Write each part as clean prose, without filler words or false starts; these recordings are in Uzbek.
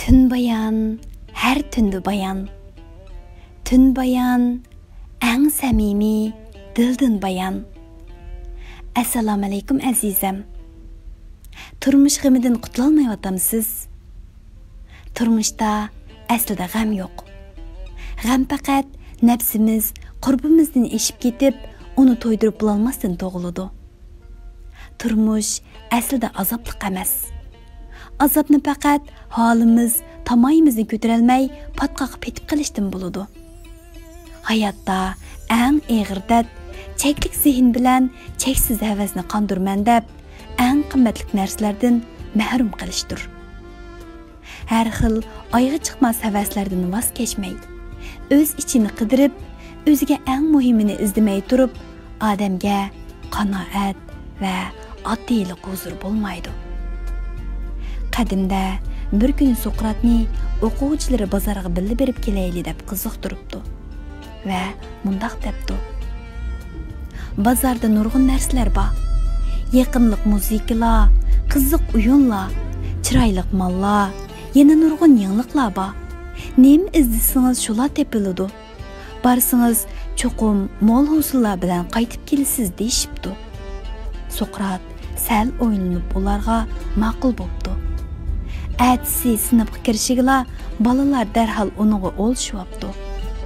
Tün bayan, her tündü bayan. Tün bayan, en samimi, dildin bayan. Assalamu alaikum azizim. Turmush g'amidan qutulolmayapsizsiz. Turmushda aslida g'am yo'q. G'am faqat nafsimiz qurbimizdan eshib ketib, uni to'ydirib bo'lolmasdan tug'iladi. Turmush aslida azobli emas. Azobni faqat holimiz, tamoyimizni ko'tarolmay patqoqib ketib qilishdan bo'ladi. Hayotda eng og'ir dard cheklik zehn bilan cheksiz havasni qondirman deb eng qimmatli narsalardan mahrum qilishdir. Har xil oyga chiqmas havaslardan voz kechmay, o'z ichini qidirib, o'ziga eng muhimini izlamay turib, odamga qanoat va oddiylik huzur bo'lmaydi. Qadimda bir kun Sokratni o'quvchilari bozorga birga berib kelayli deb qiziqtiribdi va mundaq debdi: Bozorda nurg'un narsalar bor. Yaqinliq muzikalar, qiziq o'yinlar, chiroyli mollar, yana nurg'un yangiliklar bor. Nima izlasangiz shular tepiladi. Barsangiz cho'qim mol husullar bilan qaytib kelasiz deyishibdi. Sokrat sal o'ylanib ularga ma'qul bo'pti. Әтісі сыныпқа кіршігіла балалар дәрхал оныңға олшуапты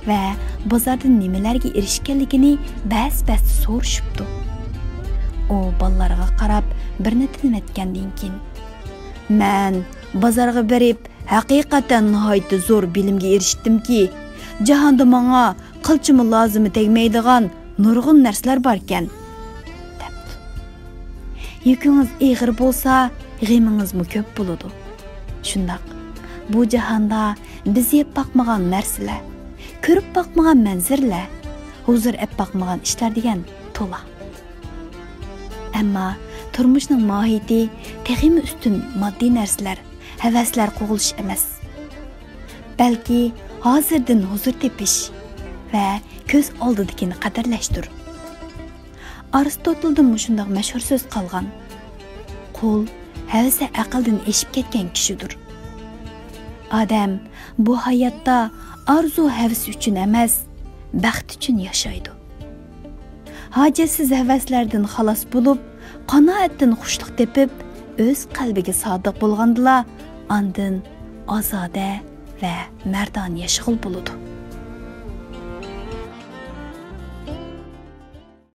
вә базардың немелерге ерішкенлігіні бәс-бәс соршыпты. О балаларға қарап бірні тінім әткенден кейін: Мән базарға беріп, хақиқаттан нұхайты зор білімге еріштім ки, жаһанда маңа қылчымы лазымы тегмейдіған нұрғын нәрселер бар кен. Екіңіз иғыр болса, ғиміңіз му көп болуды. Şundaq, bu jahanda biz yep bakmagan narsalar, ko'rib bakmagan manzarlar, huzur ep bakmagan ishlar degan to'la. Ammo turmushning mohiyati texmi ustun moddiy narsalar, havaslar qo'g'ilish emas. Balki hozirdan huzur tepish va ko'z oldidagini qadrlashdir. Aristoteldan shundaq mashhur so'z qolgan: Qo'l havasi aqldan eshib ketgan kishidir. Odam bu hayotda arzu havasi uchun emas, baxt uchun yashaydi. Hojatsiz havaslardan xalos bo'lib, qanoatdan xushlik tepib, o'z qalbiga sodiq bo'lgandila, ondan ozoda va mardon yashg'ul bo'ladi.